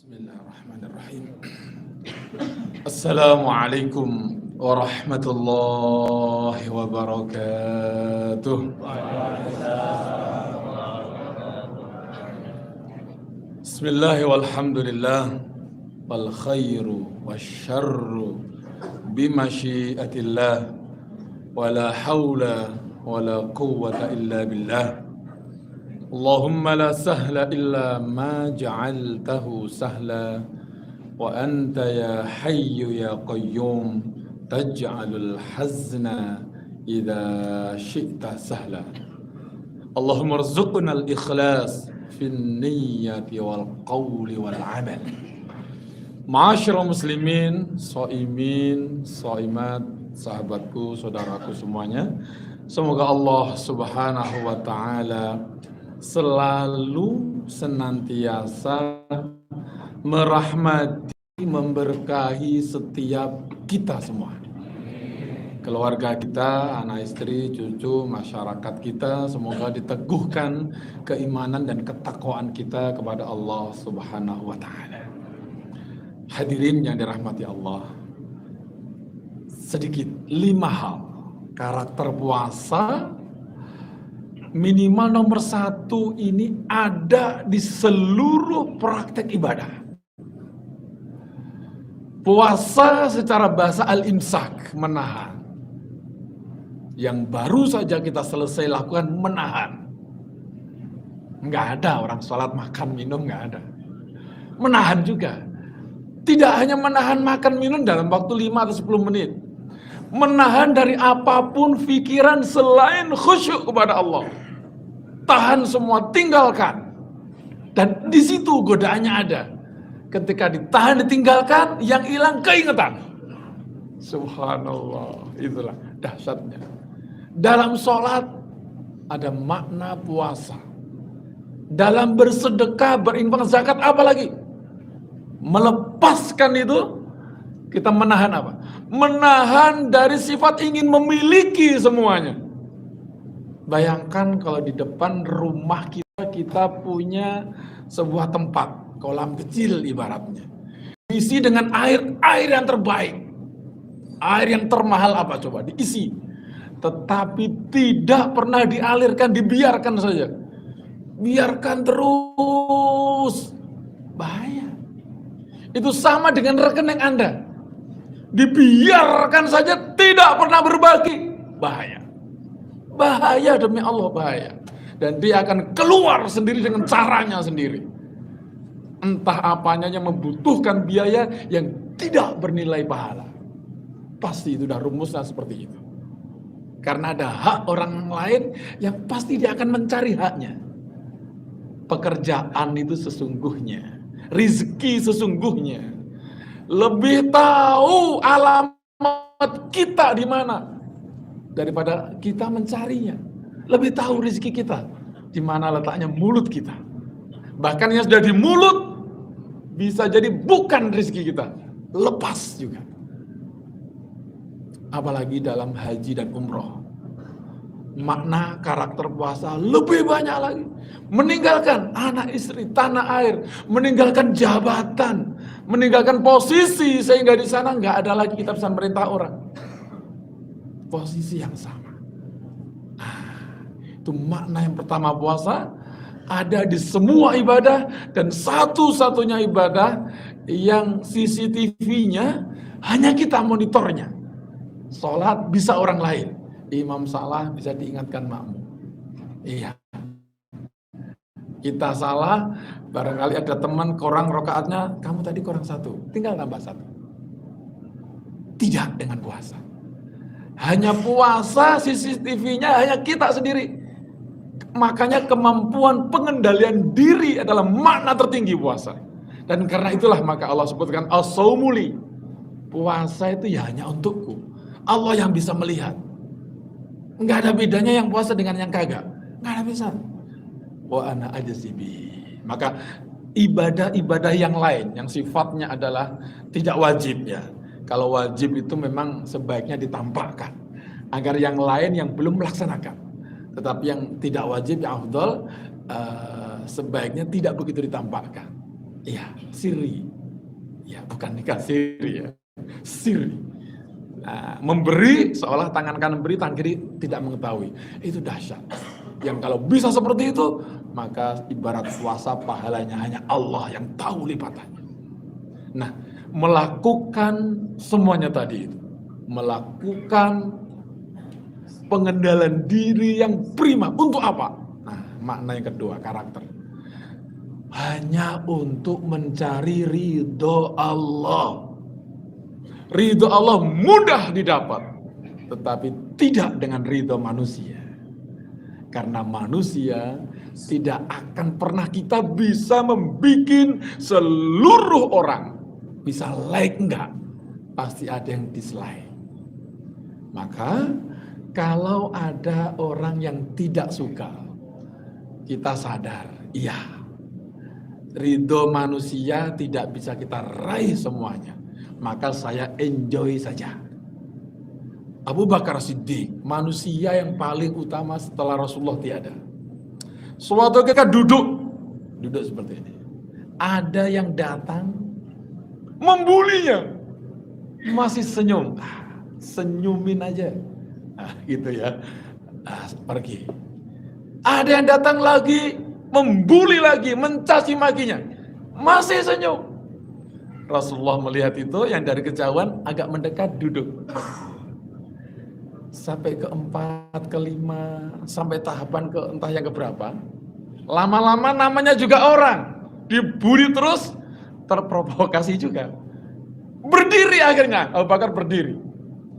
Bismillahirrahmanirrahim. Assalamualaikum warahmatullahi wabarakatuh. Bismillah walhamdulillah wal khairu wasyarru bimasyiatillah wala hawla wala quwwata illa billah. Allahumma la sahla illa ma ja'altahu sahla wa anta ya hayyu ya qayyum taj'alul hazna idza syi'ta sahla. Allahumma rzuqna al-ikhlas fin niyyati wal qawli wal amal. Ma'asyiral muslimin, shaimin, shaimat, sahabatku, saudaraku semuanya, semoga Allah Subhanahu wa taala selalu senantiasa merahmati, memberkahi setiap kita semua. Keluarga kita, anak istri, cucu, masyarakat kita, semoga diteguhkan keimanan dan ketakwaan kita kepada Allah Subhanahu wa taala. Hadirin yang dirahmati Allah, sedikit 5 hal karakter puasa minimal nomor 1 ini ada di seluruh praktek ibadah. Puasa secara bahasa al-imsak, menahan. Yang baru saja kita selesai lakukan, menahan. Nggak ada orang sholat makan minum, nggak ada. Menahan juga. Tidak hanya menahan makan minum dalam waktu 5 atau 10 menit. Menahan dari apapun pikiran selain khusyuk kepada Allah. Tahan semua, tinggalkan. Dan di situ godaannya ada. Ketika ditahan, ditinggalkan, yang hilang keingetan. Subhanallah, itulah dahsyatnya. Dalam sholat ada makna puasa. Dalam bersedekah, berinfak, zakat, apalagi melepaskan itu. Kita menahan apa? Menahan dari sifat ingin memiliki semuanya. Bayangkan kalau di depan rumah kita punya sebuah tempat, kolam kecil ibaratnya. Diisi dengan air yang terbaik. Air yang termahal apa coba? Diisi. Tetapi tidak pernah dialirkan, dibiarkan saja. Biarkan terus. Bahaya. Itu sama dengan rekening Anda. Dibiarkan saja, tidak pernah berbagi, bahaya. Bahaya, demi Allah, bahaya. Dan dia akan keluar sendiri dengan caranya sendiri. Entah apanya yang membutuhkan biaya yang tidak bernilai pahala. Pasti itu udah rumusnya seperti itu. Karena ada hak orang lain yang pasti dia akan mencari haknya. Pekerjaan itu sesungguhnya, rizki sesungguhnya, lebih tahu alamat kita di mana daripada kita mencarinya. Lebih tahu rezeki kita di mana letaknya mulut kita. Bahkan yang sudah di mulut bisa jadi bukan rezeki kita, lepas juga. Apalagi dalam haji dan umroh. Makna karakter puasa lebih banyak lagi. Meninggalkan anak istri, tanah air, meninggalkan jabatan, meninggalkan posisi sehingga di sana nggak ada lagi kita bisa merintah orang. Posisi yang sama. Itu makna yang pertama puasa, ada di semua ibadah, dan satu-satunya ibadah yang CCTV-nya hanya kita monitornya. Sholat bisa orang lain. Imam salah bisa diingatkan makmum. Iya. Kita salah, barangkali ada teman kurang rokaatnya, kamu tadi kurang 1, tinggal tambah 1. Tidak dengan puasa. Hanya puasa, CCTV-nya hanya kita sendiri. Makanya kemampuan pengendalian diri adalah makna tertinggi puasa. Dan karena itulah maka Allah sebutkan as-saumuli. Puasa itu ya hanya untukku. Allah yang bisa melihat. Enggak ada bedanya yang puasa dengan yang kagak. Enggak ada bisa. Wa ana ajzibi. Maka ibadah-ibadah yang lain yang sifatnya adalah tidak wajib ya. Kalau wajib itu memang sebaiknya ditampakkan agar yang lain yang belum melaksanakan. Tetapi yang tidak wajib, yang afdal, sebaiknya tidak begitu ditampakkan. Iya, siri. Ya, bukan nikah siri ya. Siri. Nah, memberi seolah tangan kanan beri, tangan kiri tidak mengetahui. Itu dahsyat. Yang kalau bisa seperti itu, maka ibarat puasa pahalanya hanya Allah yang tahu lipatannya. Nah, melakukan semuanya tadi itu. Melakukan pengendalian diri yang prima. Untuk apa? Nah, makna yang kedua, karakter. Hanya untuk mencari ridho Allah. Ridho Allah mudah didapat, tetapi tidak dengan ridho manusia. Karena manusia tidak akan pernah kita bisa membuat seluruh orang bisa like, enggak. Pasti ada yang dislike. Maka kalau ada orang yang tidak suka, kita sadar, iya, ridho manusia tidak bisa kita raih semuanya. Maka saya enjoy saja. Abu Bakar Siddiq, manusia yang paling utama setelah Rasulullah tiada. Suatu ketika duduk seperti ini. Ada yang datang membulinya, masih senyum, senyumin aja, gitu ya, pergi. Ada yang datang lagi, membuli lagi, mencaci makinya, masih senyum. Rasulullah melihat itu, yang dari kejauhan agak mendekat, duduk. Sampai keempat, kelima, sampai tahapan ke entah yang keberapa. Lama-lama namanya juga orang, dibuli terus, terprovokasi juga. Berdiri akhirnya, Abu Bakar berdiri.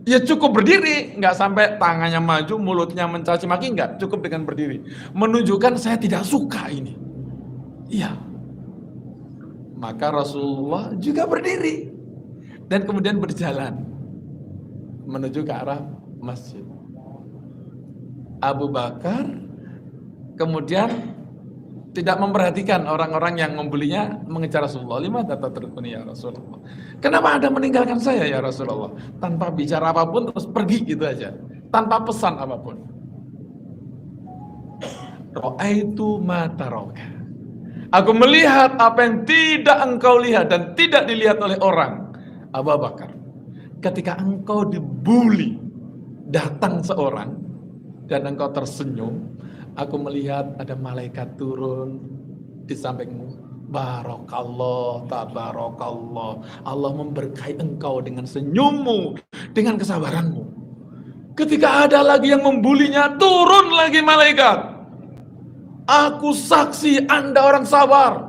Ya cukup berdiri, nggak sampai tangannya maju, mulutnya mencaci maki, nggak, cukup dengan berdiri. Menunjukkan saya tidak suka ini. Iya. Maka Rasulullah juga berdiri dan kemudian berjalan menuju ke arah masjid. Abu Bakar kemudian tidak memperhatikan orang-orang yang membulinya, mengejar Rasulullah. Lima tatrukuni ya Rasulullah. Kenapa Anda meninggalkan saya ya Rasulullah? Tanpa bicara apapun terus pergi gitu aja, tanpa pesan apapun. Ra'aitu ma taraka. Aku melihat apa yang tidak engkau lihat dan tidak dilihat oleh orang. Abu Bakar, ketika engkau dibuli, datang seorang dan engkau tersenyum, aku melihat ada malaikat turun di sampingmu. Barakallah, tabarakallah. Allah memberkahi engkau dengan senyummu, dengan kesabaranmu. Ketika ada lagi yang membulinya, turun lagi malaikat. Aku saksi Anda orang sabar.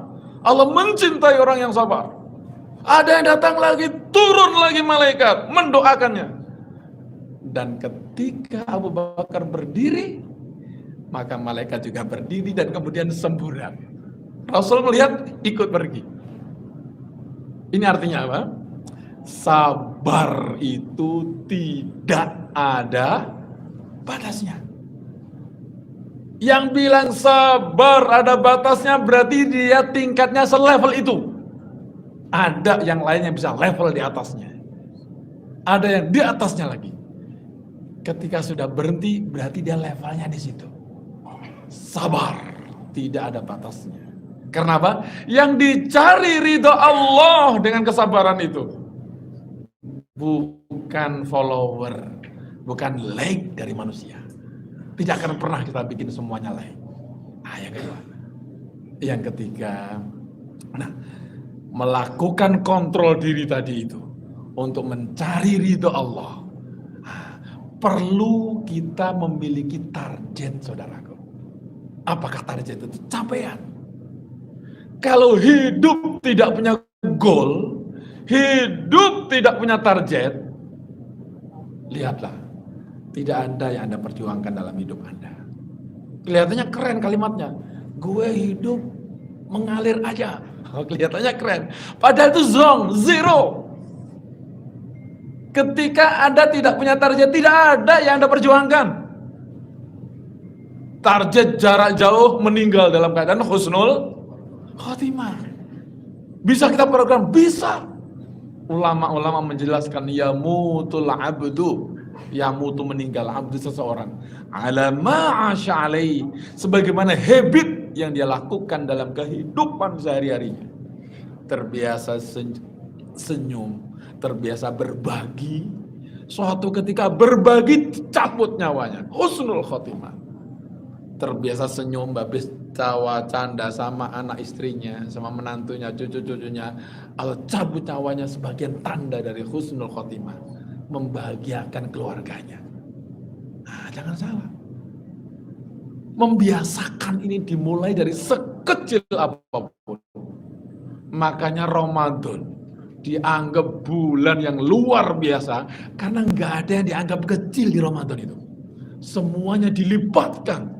Allah mencintai orang yang sabar. Ada yang datang lagi, turun lagi malaikat, mendoakannya. Dan ketika Abu Bakar berdiri, maka malaikat juga berdiri dan kemudian semburat. Rasul melihat, ikut pergi. Ini artinya apa? Sabar itu tidak ada batasnya. Yang bilang sabar ada batasnya berarti dia tingkatnya selevel itu. Ada yang lain yang bisa level di atasnya. Ada yang di atasnya lagi. Ketika sudah berhenti berarti dia levelnya di situ. Sabar tidak ada batasnya. Karena apa? Yang dicari ridho Allah dengan kesabaran itu. Bukan follower, bukan like dari manusia. Tidak akan pernah kita bikin semuanya like. Yang kedua. Yang ketiga, melakukan kontrol diri tadi itu untuk mencari ridho Allah. Perlu kita memiliki target, saudaraku. Apakah target itu? Capaian. Kalau hidup tidak punya goal, hidup tidak punya target, lihatlah, tidak ada yang Anda perjuangkan dalam hidup Anda. Kelihatannya keren kalimatnya, gue hidup mengalir aja. Kelihatannya keren, padahal itu zero. Ketika Anda tidak punya target, tidak ada yang Anda perjuangkan. Target jarak jauh, meninggal dalam keadaan husnul khotimah. Bisa kita program? Bisa. Ulama-ulama menjelaskan yamutul abdu, yamutu meninggal abdu seseorang, ala ma'asya alaih, sebagaimana habit yang dia lakukan dalam kehidupan sehari-harinya. terbiasa senyum, terbiasa berbagi. Suatu ketika berbagi cabut nyawanya. Husnul khotimah. Terbiasa senyum, habis tawa canda sama anak istrinya, sama menantunya, cucu-cucunya. Allah cabut nyawanya sebagian tanda dari husnul khotimah. Membahagiakan keluarganya. Nah, jangan salah. Membiasakan ini dimulai dari sekecil apapun. Makanya Ramadan dianggap bulan yang luar biasa karena nggak ada yang dianggap kecil di Ramadan itu. Semuanya dilipatkan.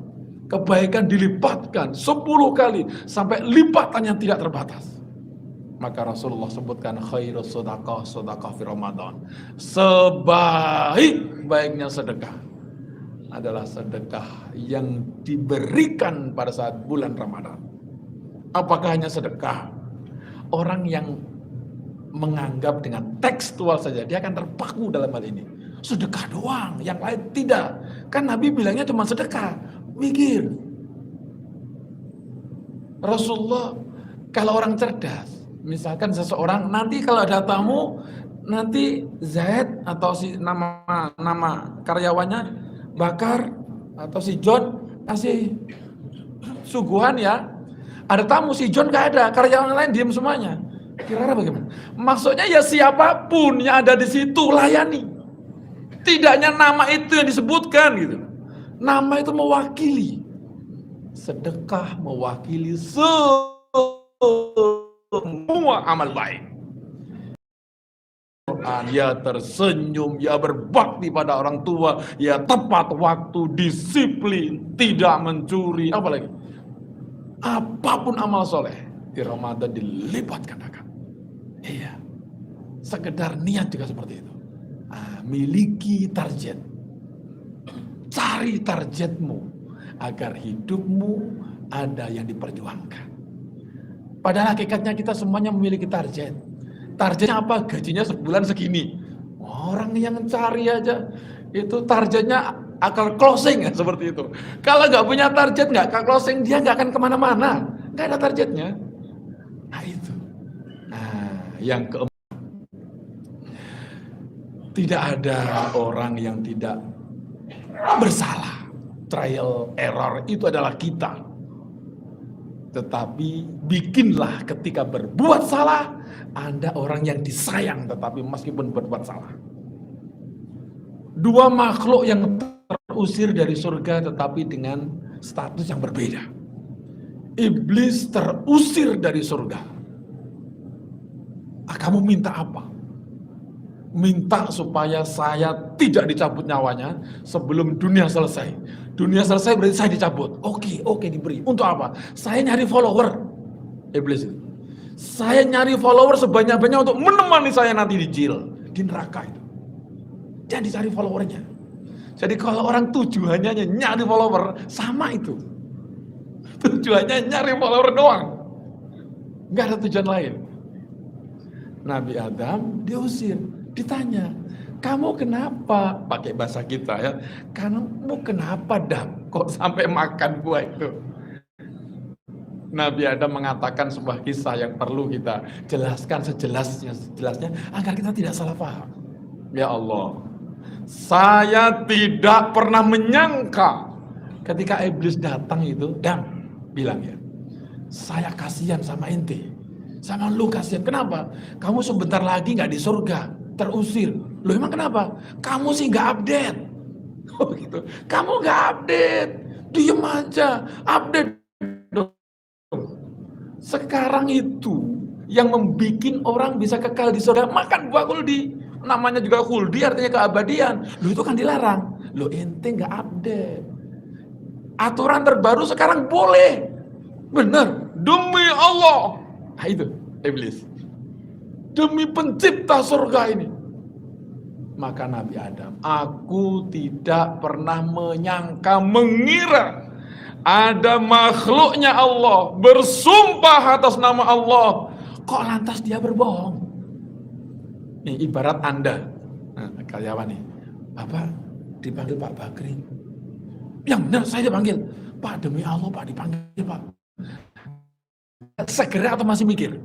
Kebaikan dilipatkan 10 kali sampai lipatan yang tidak terbatas. Maka Rasulullah sebutkan khairus sedekah fi Ramadan. Sebaik-baiknya sedekah adalah sedekah yang diberikan pada saat bulan Ramadan. Apakah hanya sedekah? Orang yang menganggap dengan tekstual saja, dia akan terpaku dalam hal ini. Sedekah doang, yang lain tidak. Kan Nabi bilangnya cuma sedekah. Mikir. Rasulullah, kalau orang cerdas, misalkan seseorang, nanti kalau ada tamu, nanti Zaid atau si nama karyawannya Bakar atau si John kasih suguhan ya. Ada tamu, si John gak ada, karyawan lain diem semuanya. Kira-kira bagaimana? Maksudnya ya siapapun yang ada di situ layani. Tidaknya nama itu yang disebutkan gitu. Nama itu mewakili. Sedekah mewakili semua amal baik. Ya tersenyum, ya berbakti pada orang tua, ya tepat waktu, disiplin, tidak mencuri, apalagi. Apapun amal soleh di Ramadan dilipat gandakan. Iya, sekedar niat juga seperti itu. Miliki target, cari targetmu agar hidupmu ada yang diperjuangkan. Padahal hakikatnya kita semuanya memiliki target. Targetnya apa? Gajinya sebulan segini. Orang yang cari aja itu targetnya akal closing ya, seperti itu. Kalau nggak punya target, nggak akal closing, dia nggak akan kemana-mana. Nggak ada targetnya. Nah itu. Nah yang keempat, tidak ada orang yang tidak bersalah. Trial error itu adalah kita. Tetapi bikinlah ketika berbuat salah, Anda orang yang disayang tetapi meskipun berbuat salah. Dua makhluk yang terusir dari surga tetapi dengan status yang berbeda. Iblis terusir dari surga. Kamu minta apa? Minta supaya saya tidak dicabut nyawanya sebelum dunia selesai. Dunia selesai berarti saya dicabut. Oke, diberi. Untuk apa? Saya nyari follower. Iblis itu. Saya nyari follower sebanyak-banyaknya untuk menemani saya nanti di jil, di neraka itu. Jangan dicari followernya. Jadi kalau orang tujuannya nyari follower, sama itu. Tujuannya nyari follower doang. Nggak ada tujuan lain. Nabi Adam diusir. Ditanya, kamu kenapa? Pakai bahasa kita ya. Kamu kenapa Adam? Kok sampai makan buah itu? Nabi Adam mengatakan sebuah kisah yang perlu kita jelaskan sejelasnya agar kita tidak salah paham. Ya Allah, saya tidak pernah menyangka ketika iblis datang itu, Adam bilang ya, saya kasihan sama ente, sama lu kasihan. Kenapa? Kamu sebentar lagi nggak di surga. Terusir. Loh emang kenapa? Kamu sih nggak update. Oh gitu. Kamu nggak update. Diem aja. Update. Sekarang itu yang membuat orang bisa kekal di surga makan buah khuldi. Namanya juga khuldi artinya keabadian. Loh itu kan dilarang. Loh ente nggak update. Aturan terbaru sekarang boleh. Benar. Demi Allah. Nah itu iblis. Demi pencipta surga ini. Maka Nabi Adam, aku tidak pernah menyangka, mengira ada makhluknya Allah bersumpah atas nama Allah. Kok lantas dia berbohong? Nih ibarat Anda, karyawan nih, Bapak dipanggil Pak Bakri. Yang benar saya dipanggil, Pak demi Allah Pak dipanggil Pak. Segera atau masih mikir?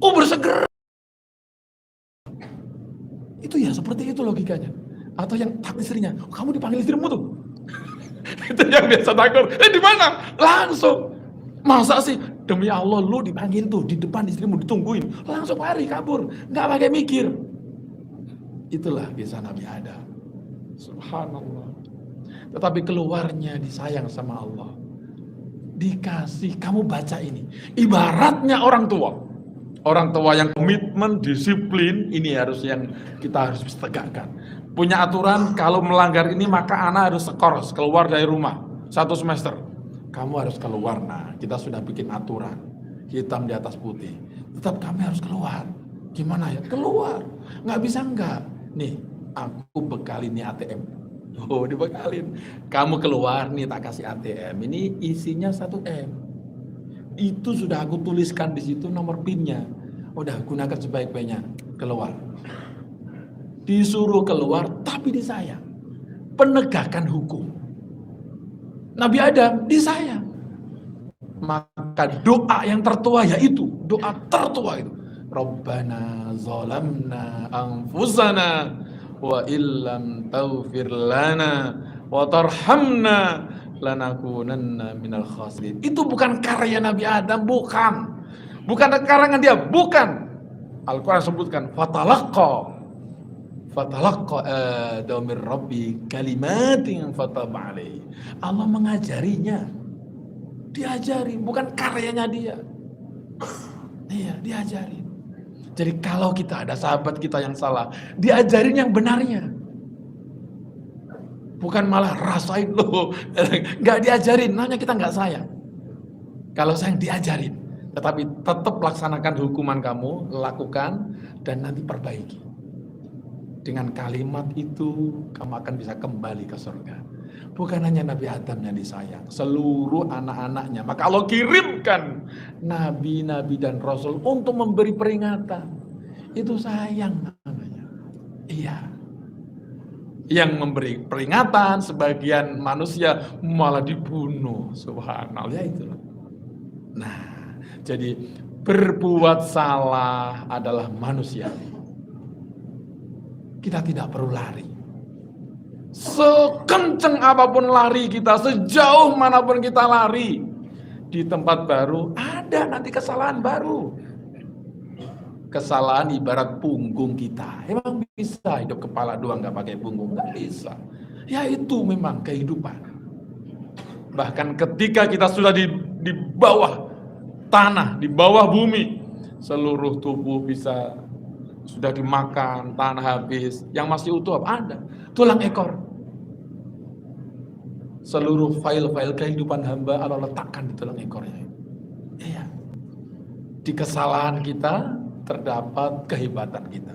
Oh bersegera. Itu ya seperti itu logikanya. Atau yang takut istrinya, oh, kamu dipanggil istrimu tuh. Itu yang biasa takut. Di mana? Langsung. Masa sih? Demi Allah lu dipanggil tuh di depan istrimu ditungguin. Langsung lari kabur. Nggak pakai mikir. Itulah kisah Nabi Adam. Subhanallah. Tetapi keluarnya disayang sama Allah. Dikasih, kamu baca ini. Ibaratnya orang tua. Orang tua yang komitmen, disiplin, ini harus yang kita harus tegakkan. Punya aturan, kalau melanggar ini maka anak harus skors, keluar dari rumah 1 semester. Kamu harus keluar. Nah, kita sudah bikin aturan, hitam di atas putih. Tetap kami harus keluar. Gimana ya? Keluar. Nggak bisa enggak. Nih, aku bekalin nih ATM. Oh, dibekalin. Kamu keluar nih, tak kasih ATM. Ini isinya 1M. Itu sudah aku tuliskan di situ nomor PIN-nya. Udah gunakan sebaik-baiknya. Keluar. Disuruh keluar tapi disayang. Penegakan hukum. Nabi Adam disayang. Maka doa yang tertua yaitu doa tertua itu. Rabbana zalamna anfusana wa illam taghfir lana wa tarhamna lanakunanna minal khasirin. Itu bukan karya Nabi Adam, bukan karangan dia, bukan. Al-Quran sebutkan fatalaqqa Adam min rabbi kalimatin fataba alaihi. Allah mengajarinya, diajari, bukan karyanya dia. Iya, diajarin. Jadi kalau kita ada sahabat kita yang salah, diajarin yang benarnya. Bukan malah rasain loh, nggak diajarin, namanya kita nggak sayang. Kalau sayang diajarin, tetapi tetap laksanakan hukuman kamu, lakukan dan nanti perbaiki. Dengan kalimat itu kamu akan bisa kembali ke surga. Bukan hanya Nabi Adam yang disayang, seluruh anak-anaknya. Maka Allah kirimkan nabi-nabi dan rasul untuk memberi peringatan. Itu sayang namanya. Iya. Yang memberi peringatan, sebagian manusia malah dibunuh. Subhanallah, ya itu. Nah, jadi berbuat salah adalah manusia. Kita tidak perlu lari. Sekencang apapun lari kita, sejauh manapun kita lari, di tempat baru ada nanti kesalahan baru. Kesalahan ibarat punggung kita. Emang bisa hidup kepala doang nggak pakai punggung? Nggak bisa. Ya itu memang kehidupan. Bahkan ketika kita sudah di bawah tanah, di bawah bumi, seluruh tubuh bisa sudah dimakan, tanah habis. Yang masih utuh apa? Ada. Tulang ekor. Seluruh file-file kehidupan hamba Allah letakkan di tulang ekornya. Iya. Di kesalahan kita terdapat kehebatan kita.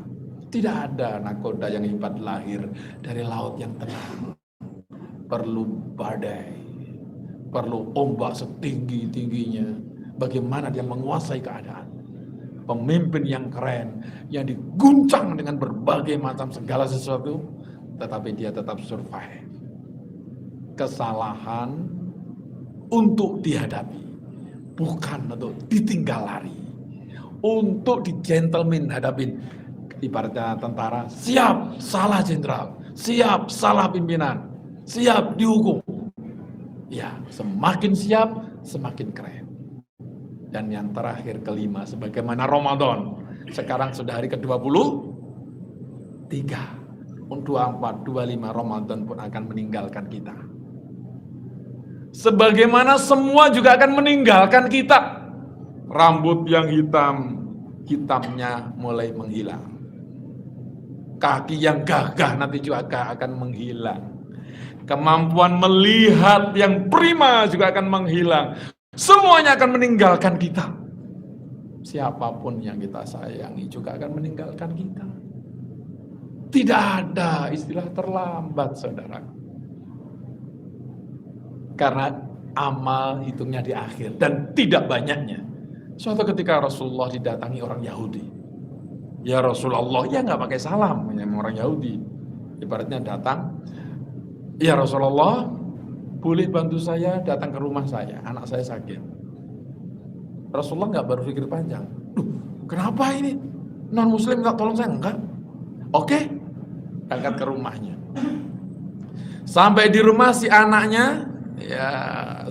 Tidak ada nakoda yang hebat lahir dari laut yang tenang. Perlu badai, perlu ombak setinggi-tingginya. Bagaimana dia menguasai keadaan. Pemimpin yang keren, yang diguncang dengan berbagai macam segala sesuatu, tetapi dia tetap survive. Kesalahan untuk dihadapi, bukan untuk ditinggal lari. Untuk di gentleman hadapin. Ibaratnya tentara, siap salah jenderal, siap salah pimpinan, siap dihukum. Ya, semakin siap, semakin keren. Dan yang terakhir kelima, sebagaimana Ramadan. Sekarang sudah hari ke-23. 24, 25 Ramadan pun akan meninggalkan kita. Sebagaimana semua juga akan meninggalkan kita. Rambut yang hitam, hitamnya mulai menghilang. Kaki yang gagah nanti juga akan menghilang. Kemampuan melihat yang prima juga akan menghilang. Semuanya akan meninggalkan kita. Siapapun yang kita sayangi juga akan meninggalkan kita. Tidak ada istilah terlambat, saudara. Karena amal hitungnya di akhir dan tidak banyaknya. Suatu ketika Rasulullah didatangi orang Yahudi. Ya Rasulullah, ya nggak pakai salam, orang Yahudi. Ibaratnya datang, ya Rasulullah, boleh bantu saya datang ke rumah saya, anak saya sakit. Rasulullah nggak berpikir panjang. Kenapa ini? Non muslim minta tolong saya? Enggak. Oke, berangkat ke rumahnya. Sampai di rumah si anaknya ya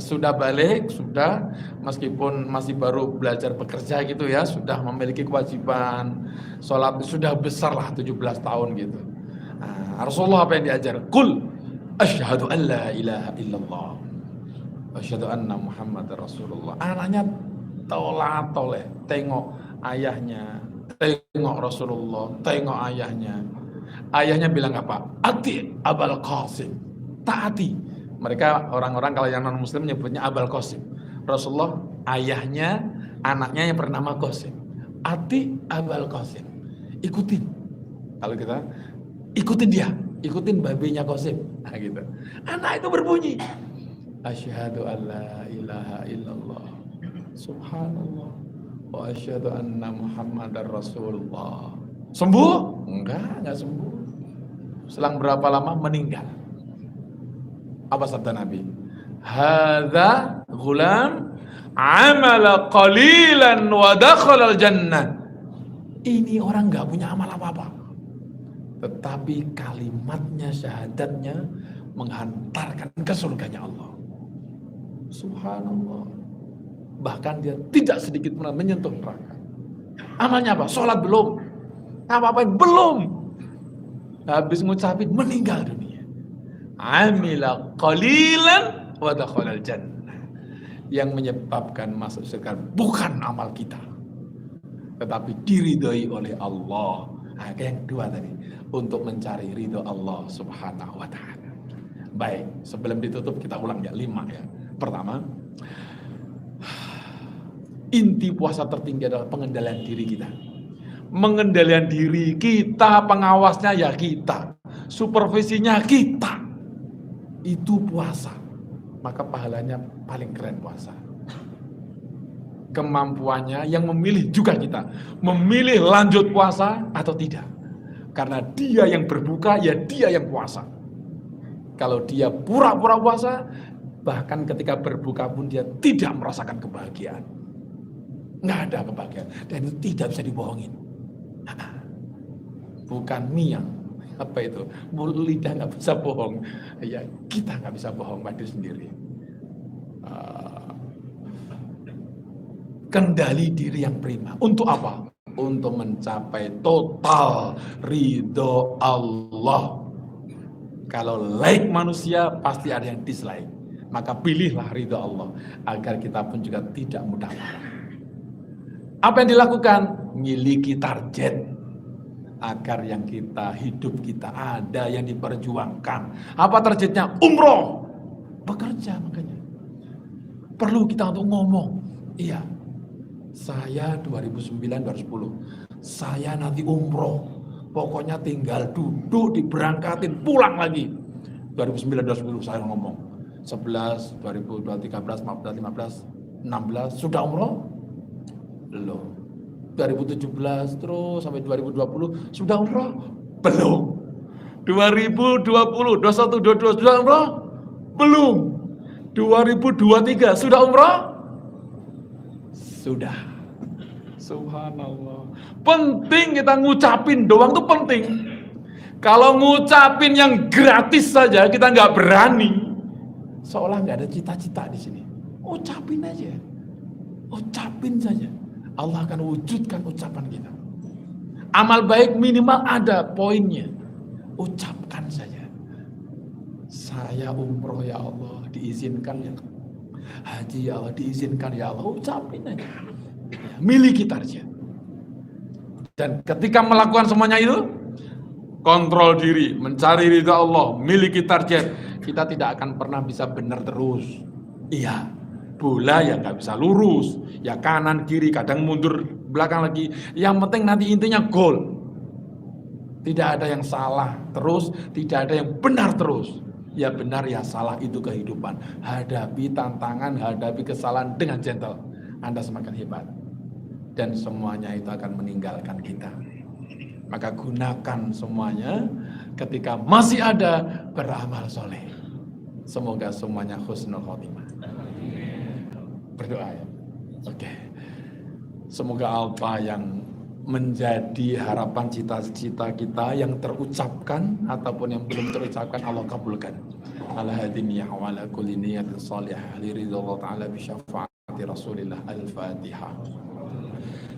sudah balik, sudah meskipun masih baru belajar bekerja gitu ya, sudah memiliki kewajiban sholat, sudah besar lah 17 tahun gitu. Nah, Rasulullah apa yang diajar? Qul asyhadu an la ilaha illallah asyhadu anna Muhammadar Rasulullah. Anaknya toleh, tengok ayahnya, tengok Rasulullah, tengok ayahnya. Ayahnya bilang apa? Ati Abul Qasim, taati. Mereka orang-orang kalau yang non muslim nyebutnya Abul Qasim. Rasulullah ayahnya, anaknya yang bernama Qasim. Ati Abul Qasim, ikutin. Kalau kita ikutin dia, ikutin babenya Qasim. Nah gitu. Anak itu berbunyi asyhadu an la ilaha illallah subhanallah wa asyhadu anna Muhammadar Rasulullah. Sembuh? Enggak sembuh. Selang berapa lama meninggal. Apa sabda Nabi? Hadza ghulam amala qalilan wa dakhala al-jannah. Ini orang enggak punya amal apa-apa, tetapi kalimatnya, syahadatnya menghantarkan ke surganya Allah. Subhanallah. Bahkan dia tidak sedikit pernah menyentuh neraka. Amalnya apa? Sholat belum. Apa-apain belum. Habis ngucapin meninggal dunia. Amila qalilan wa dakhala al-jannah. Yang menyebabkan masuk surga bukan amal kita, tetapi diridhoi oleh Allah. Nah, yang kedua tadi, untuk mencari ridho Allah Subhanahu wa taala. Baik, sebelum ditutup kita ulang ya 5 ya. Pertama, inti puasa tertinggi adalah pengendalian diri kita. Mengendalikan diri kita, pengawasnya ya kita, supervisinya kita. Itu puasa. Maka pahalanya paling keren puasa. Kemampuannya yang memilih juga kita. Memilih lanjut puasa atau tidak. Karena dia yang berbuka, ya dia yang puasa. Kalau dia pura-pura puasa, bahkan ketika berbuka pun dia tidak merasakan kebahagiaan. Nggak ada kebahagiaan. Dan itu tidak bisa dibohongin. Bukan mie yang apa itu, mulut lidah nggak bisa bohong. Ya kita nggak bisa bohong pada sendiri. Kendali diri yang prima. Untuk apa? Untuk mencapai total ridho Allah. Kalau like manusia pasti ada yang dislike. Maka pilihlah ridho Allah agar kita pun juga tidak mudah marah. Apa yang dilakukan? Miliki target agar yang kita hidup kita ada yang diperjuangkan. Apa targetnya? Umroh. Bekerja makanya. Perlu kita untuk ngomong. Iya. Saya 2009-2010. Saya nanti umroh. Pokoknya tinggal duduk diberangkatin pulang lagi. 2009-2010 saya ngomong. 11, 2012, 13, 14, 15, 16 sudah umroh? Belum. 2017 terus sampai 2020 sudah umroh? Belum. 2020, 21, 22 sudah umroh? Belum. 2023 sudah umroh? Sudah. Subhanallah. Penting kita ngucapin doang tuh penting. Kalau ngucapin yang gratis saja kita nggak berani, seolah nggak ada cita-cita di sini. Ucapin aja, ucapin saja. Allah akan wujudkan ucapan kita. Amal baik minimal ada poinnya. Ucapkan saja. Saya umroh ya Allah, diizinkan ya. Haji ya Allah, diizinkan ya Allah. Ucapin aja. Miliki target. Dan ketika melakukan semuanya itu, kontrol diri, mencari ridha Allah, miliki target. Kita tidak akan pernah bisa benar terus. Iya, bola ya nggak bisa lurus, ya kanan kiri, kadang mundur belakang lagi. Yang penting nanti intinya gol. Tidak ada yang salah terus, tidak ada yang benar terus. Ya benar ya salah, itu kehidupan. Hadapi tantangan, hadapi kesalahan dengan gentle. Anda semakin hebat. Dan semuanya itu akan meninggalkan kita. Maka gunakan semuanya ketika masih ada, beramal soleh. Semoga semuanya husnul khotimah. Berdoa ya. Oke. Semoga apa yang menjadi harapan cita-cita kita yang terucapkan ataupun yang belum terucapkan Allah kabulkan. Ala hadiniyah wa ala kulli niyatin salihah li ridha Allah ta'ala bi syafaati Rasulillah. Al-Fatihah.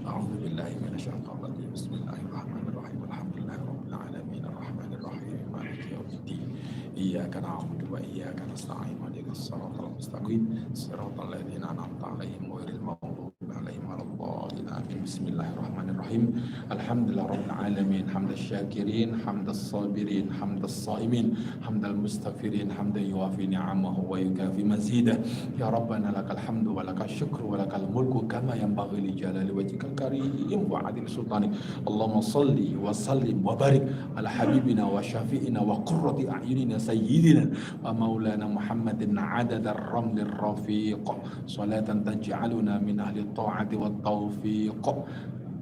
A'udzu billahi minasyaitonir rajim. Bismillahirrahmanirrahim. Alhamdulillahi rabbil alamin arrahmanir rahim maliki yaumiddin. Iyyaka na'budu wa iyyaka nasta'in. Ihdinas siratal mustaqim. Siratal ladzina an'amta 'alaihim ghairil maghdubi 'alaihim waladdallin. Amin. Bismillahirrahmanirrahim. Alhamdulillah rabbil alamin. Hamdas syakirin, hamdas sabirin, hamdas shaimin, hamdal mustaghfirin, hamdan yuwafi ni'amahu wa yukafi mazidah. Ya Rabbana lakal hamdu wa lakal syukru wa lakal mulku kama yanbaghi li jalali wajhikal karim wa 'adil sultanik. Allahumma shalli wa sallim wa barik ala habibina wa syafi'ina wa qurrati a'yunina sayyidina wa maulana Muhammadin 'adada ar-ramlir rafiq. Salatan taj'aluna min ahli ta'ati wat taufiq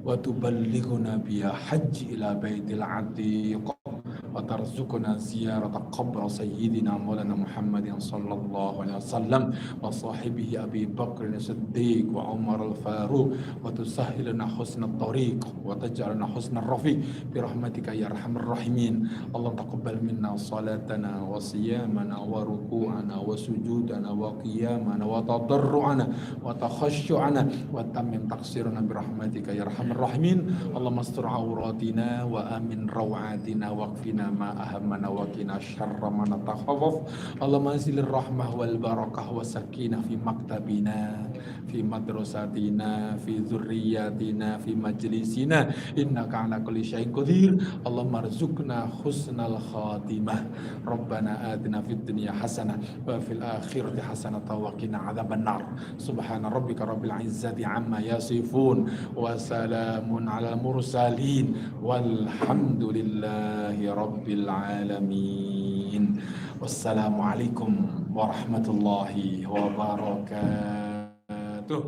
wa tuballighuna biha hajj ila baitil 'atiq wa tarzuquna ziyarata qabr sayyidina maulana Muhammadin sallallahu alaihi wasallam wa sahibihi Abi Bakr as-Siddiq wa Umar al-Faruq wa tusahhilna husnat tariq wa taj'alna husnal rafiq bi rahmatika ya arhamar rahimin. Allah taqabbal minna salatana wa siyamana wa ruku'ana wa sujudana wa qiyamana wa tadarru'ana wa takhashshu'ana wa tammim taqsirana bi rahmatika ya arhamar rahimin. Allahumma astur auratina wa amin rawatina waqfina ma ahammana wa qina syarra ma natakhawaf. Allahumma anzilir rahmah wal barakah wa sakinah fi maktabina, fi madrasatina, fi dzurriyyatina, fi majlisina, innaka ala kulli syai'in qadir. Allahumma arzuqna husnal khatimah. Rabbana atina fid dunya hasanah wa fil akhirati hasanah wa qina adzabannar. Subhana rabbika rabbil izzati amma yasifun wa salamun alal mursalin walhamdulillahi rabbil alamin. Wassalamualaikum warahmatullahi wabarakatuh.